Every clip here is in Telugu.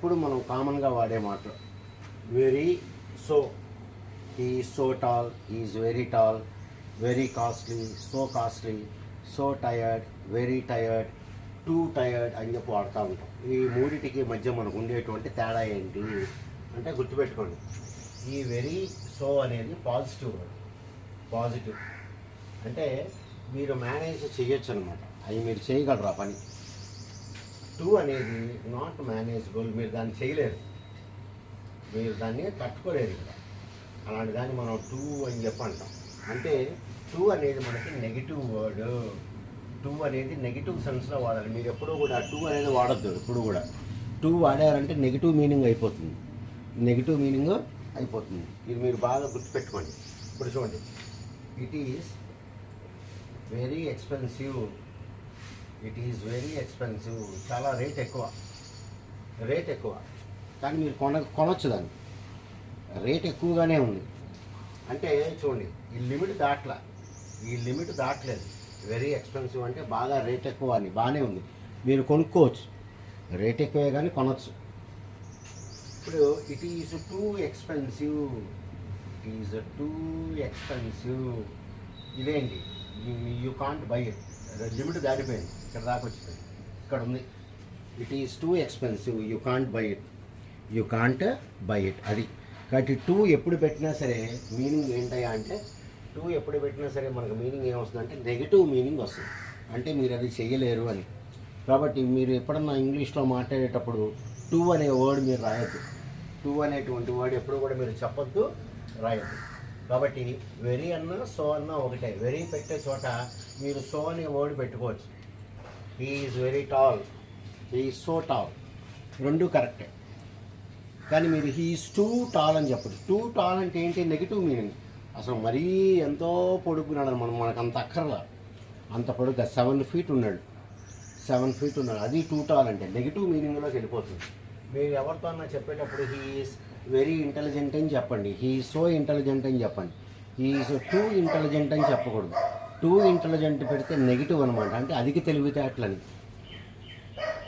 ఎప్పుడు మనం కామన్గా వాడే మాట. Very, so, he is so tall, he is very tall, very costly, so costly, so tired, very tired, two tired అని చెప్పి వాడుతూ ఉంటాం. ఈ మూడిటికి మధ్య మనకు ఉండేటువంటి తేడా ఏంటి అంటే గుర్తుపెట్టుకోండి. ఈ వెరీ, సో అనేది పాజిటివ్ వర్డ్. పాజిటివ్ అంటే మీరు మేనేజ్ చేయొచ్చు అనమాట, అవి మీరు చేయగలరు ఆ పని. టూ అనేది నాట్ మేనేజబుల్, మీరు దాన్ని చేయలేరు, మీరు దాన్ని తట్టుకోలేరు ఇక్కడ. అలాంటి దాన్ని మనం టూ అని చెప్పి అంటాం. అంటే టూ అనేది మనకి నెగిటివ్ వర్డ్. టూ అనేది నెగిటివ్ సెన్స్లో వాడాలి. మీరు ఎప్పుడూ కూడా టూ అనేది వాడద్దు. ఎప్పుడు కూడా టూ వాడారంటే నెగిటివ్ మీనింగ్ అయిపోతుంది, నెగిటివ్ మీనింగ్ అయిపోతుంది. ఇది మీరు బాగా గుర్తుపెట్టుకోండి. ఇప్పుడు చూడండి, it is very expensive, it is very expensive, చాలా రేట్ ఎక్కువ, రేట్ ఎక్కువ. కానీ మీరు కొనొచ్చు దాన్ని, రేట్ ఎక్కువగానే ఉంది. అంటే చూడండి, ఈ లిమిట్ దాట్లా, ఈ లిమిట్ దాటలేదు. వెరీ ఎక్స్పెన్సివ్ అంటే బాగా రేట్ ఎక్కువ అని, బాగానే ఉంది, మీరు కొనుక్కోవచ్చు, రేట్ ఎక్కువే కానీ కొనవచ్చు. ఇప్పుడు it is too expensive, it is too expensive, ఇదేంటి, you can't buy it, limit దాటిపోయింది, ఇక్కడ దాకా వచ్చింది, ఇక్కడ ఉంది. It is too expensive, you can't buy it, you can't buy it. అది కాబట్టి టూ ఎప్పుడు పెట్టినా సరే మీనింగ్ ఏంటయ్యా అంటే, టూ ఎప్పుడు పెట్టినా సరే మనకు మీనింగ్ ఏమొస్తుందంటే నెగిటివ్ మీనింగ్ వస్తుంది, అంటే మీరు అది చేయలేరు అని. కాబట్టి మీరు ఎప్పుడన్నా ఇంగ్లీష్లో మాట్లాడేటప్పుడు టూ అనే వర్డ్ మీరు రాయొద్దు. టూ అనేటువంటి వర్డ్ ఎప్పుడు కూడా మీరు చెప్పొద్దు, రాయొద్దు. కాబట్టి వెరీ అన్నా సో అన్నా ఒకటే. వెరీ పెట్టే చోట మీరు సో అనే వర్డ్ పెట్టుకోవచ్చు. He is very tall, he is so tall, రెండు కరెక్టే. కానీ మీరు హీ ఈజ్ టూ టాల్ అని చెప్పదు. టూ టాల్ అంటే ఏంటి, నెగిటివ్ మీనింగ్. అసలు మరీ ఎంతో పొడుగున్నాడు, మనకు అంత అక్కర్లా, అంత పొడుగ్గా 7 feet ఉన్నాడు, 7 feet ఉన్నాడు, అది టూ టాల్ అంటే నెగిటివ్ మీనింగ్లోకి వెళ్ళిపోతుంది. మీరు ఎవరితో అన్నా చెప్పేటప్పుడు హీ ఈజ్ వెరీ ఇంటెలిజెంట్ అని చెప్పండి, హీ ఈజ్ సో ఇంటెలిజెంట్ అని చెప్పండి. హీ ఈజ్ టూ ఇంటెలిజెంట్ అని చెప్పకూడదు. టూ ఇంటెలిజెంట్ పెడితే నెగిటివ్ అనమాట, అంటే అధిక తెలివితేటలని.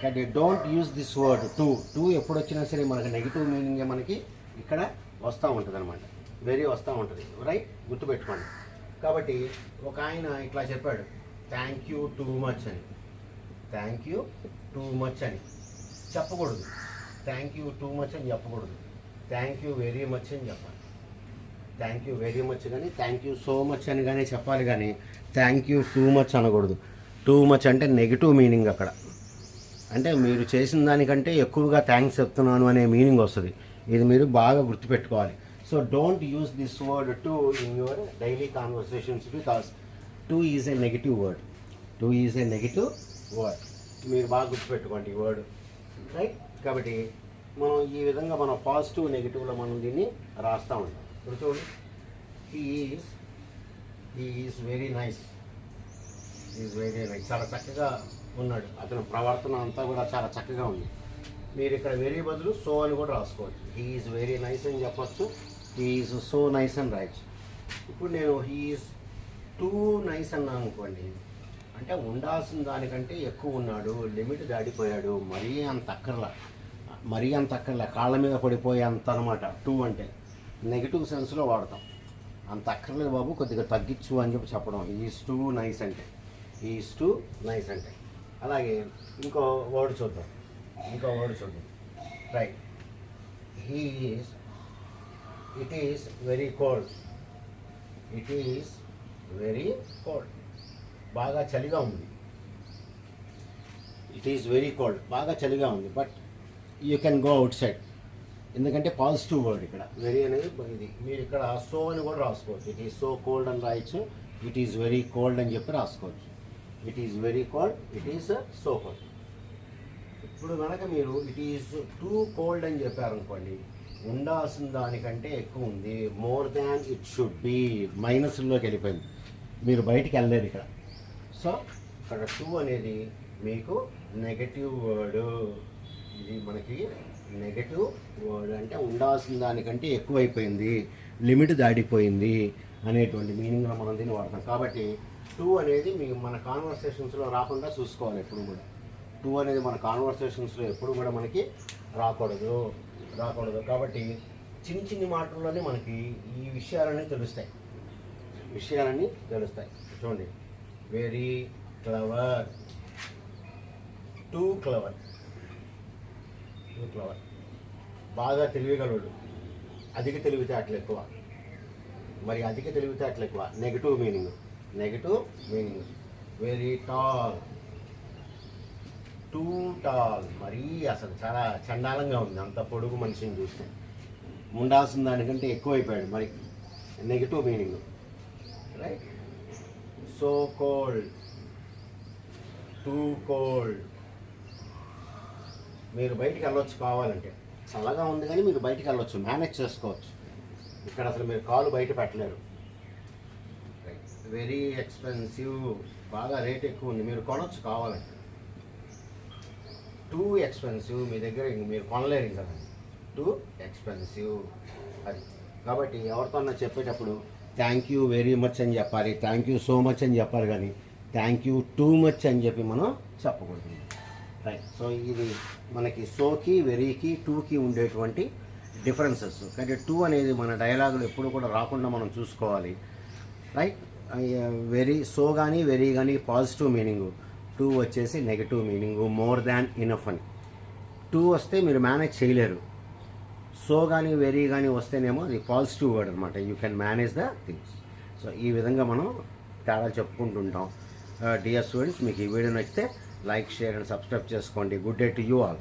కాబట్టి don't use this word two. Two ఎప్పుడు వచ్చినా సరే మనకి నెగిటివ్ మీనింగే మనకి ఇక్కడ వస్తూ ఉంటుంది అనమాట, వెరీ వస్తూ ఉంటుంది, రైట్, గుర్తుపెట్టుకోండి. కాబట్టి ఒక ఆయన ఇట్లా చెప్పాడు, థ్యాంక్ యూ టూ మచ్ అని. థ్యాంక్ యూ టూ మచ్ అని చెప్పకూడదు, థ్యాంక్ యూ టూ మచ్ అని చెప్పకూడదు, థ్యాంక్ యూ వెరీ మచ్ అని చెప్పాలి. థ్యాంక్ యూ వెరీ మచ్ కానీ థ్యాంక్ యూ సో మచ్ అని కానీ చెప్పాలి, కానీ థ్యాంక్ యూ టూ మచ్ అనకూడదు. టూ మచ్ అంటే నెగిటివ్ మీనింగ్ అక్కడ, అంటే మీరు చేసిన దానికంటే ఎక్కువగా థ్యాంక్స్ చెప్తున్నాను అనే మీనింగ్ వస్తుంది. ఇది మీరు బాగా గుర్తుపెట్టుకోవాలి. So don't use this word two in your daily conversations, because two is a negative word. Two is a negative word, మీరు బాగా గుర్తుపెట్టుకోండి ఈ వర్డ్, రైట్. కాబట్టి మనం ఈ విధంగా మనం పాజిటివ్ నెగిటివ్లో మనం దీన్ని రాస్తూ ఉంటాం. ఇప్పుడు చూడండి, he is very nice, is very nice, చాలా చక్కగా ఉన్నాడు, అతని ప్రవర్తన అంతా కూడా చాలా చక్కగా ఉంది. మీరు ఇక్కడ వెరీ బదులు సో అని కూడా రాసుకోవచ్చు. హీ ఈజ్ వెరీ నైస్ అని చెప్పచ్చు, హీ ఈజ్ సో నైస్ అని రాయచ్చు. ఇప్పుడు నేను హీ ఈజ్ టూ నైస్ అన్నాను అనుకోండి, అంటే ఉండాల్సిన దానికంటే ఎక్కువ ఉన్నాడు, లిమిట్ దాటిపోయాడు, మరీ అంత అక్కర్లా, కాళ్ళ మీద పడిపోయే అంత అనమాట. టూ అంటే నెగిటివ్ సెన్స్లో వాడతాం, అంత అక్కర్లేదు బాబు, కొద్దిగా తగ్గించు అని చెప్పడం. హీ ఈజ్ టూ నైస్ అంటే, హీ ఈజ్ టూ నైస్ అంటే. అలాగే ఇంకో వర్డ్ చూద్దాం, right. It is very cold, it is very cold, బాగా చలిగా ఉంది. ఇట్ ఈస్ వెరీ కోల్డ్, బాగా చలిగా ఉంది, but you can go out side, ఎందుకంటే పాజిటివ్ వర్డ్ ఇక్కడ వెరీ అనేది. ఇది మీరు ఇక్కడ సో అని కూడా రాసుకోవచ్చు, ఇట్ ఈస్ సో కోల్డ్ అని రాయొచ్చు, ఇట్ ఈస్ వెరీ కోల్డ్ అని చెప్పి రాసుకోవచ్చు. It is very cold, it is so cold. ఇప్పుడు కనుక మీరు ఇట్ ఈజ్ టూ కోల్డ్ అని చెప్పారనుకోండి, ఉండాల్సిన దానికంటే ఎక్కువ ఉంది, more than it should be, మైనస్లోకి వెళ్ళిపోయింది, మీరు బయటికి వెళ్ళలేరు ఇక్కడ. సో ఇక్కడ టూ అనేది మీకు నెగటివ్ వర్డ్, ఇది మనకి నెగటివ్ వర్డ్, అంటే ఉండాల్సిన దానికంటే ఎక్కువైపోయింది, లిమిట్ దాటిపోయింది అనేటువంటి మీనింగ్లో మనం దీన్ని వాడతాం. కాబట్టి టూ అనేది మన కాన్వర్సేషన్స్లో రాకుండా చూసుకోవాలి ఎప్పుడు కూడా. టూ అనేది మన కాన్వర్సేషన్స్లో ఎప్పుడు కూడా మనకి రాకూడదు. కాబట్టి చిన్ని మాటల్లోనే మనకి ఈ విషయాలన్నీ తెలుస్తాయి. చూడండి, వెరీ క్లవర్, టూ క్లవర్, బాగా తెలివిగలడు, అధిక తెలివితేటలు ఎక్కువ. మరి అధిక తెలివితేటలు ఎక్కువ negative meaning. Very tall, two tall, మరీ అసలు చాలా చండాలంగా ఉంది అంత పొడుగు మనిషిని చూస్తే. ఉండాల్సిన దానికంటే ఎక్కువైపోయాడు, మరి negative meaning. Right. So cold, two cold. మీరు బయటికి వెళ్ళొచ్చు కావాలంటే, చల్లగా ఉంది కానీ మీరు బయటికి వెళ్ళొచ్చు, మేనేజ్ చేసుకోవచ్చు. ఇక్కడ అసలు మీరు కాలు బయట పెట్టలేరు. వెరీ ఎక్స్పెన్సివ్, బాగా రేట్ ఎక్కువ ఉంది, మీరు కొనొచ్చు కావాలంటే. టూ ఎక్స్పెన్సివ్, మీ దగ్గర మీరు కొనలేరు ఇంకా, టూ ఎక్స్పెన్సివ్ అది. కాబట్టి ఎవరితోన్నా చెప్పేటప్పుడు థ్యాంక్ యూ వెరీ మచ్ అని చెప్పాలి, థ్యాంక్ యూ సో మచ్ అని చెప్పాలి, కానీ థ్యాంక్ యూ టూ మచ్ అని చెప్పి మనం చెప్పకూడదు. రైట్. సో ఇది మనకి సోకి, వెరీకి, టూకి ఉండేటువంటి డిఫరెన్సెస్. కానీ టూ అనేది మన డైలాగులు ఎప్పుడు కూడా రాకుండా మనం చూసుకోవాలి. రైట్. వెరీ, సో కానీ వెరీ కానీ పాజిటివ్ మీనింగు, టూ వచ్చేసి negative meaning, more than enough అని. టూ వస్తే మీరు మేనేజ్ చేయలేరు, సో కానీ వెరీ కానీ వస్తేనేమో అది పాజిటివ్ వర్డ్ అనమాట, you can manage the things. So ఈ విధంగా మనం తేడా చెప్పుకుంటుంటాం. డియర్ స్టూడెంట్స్, మీకు ఈ వీడియో నచ్చితే లైక్, షేర్ అండ్ సబ్స్క్రైబ్ చేసుకోండి. Good day to you all.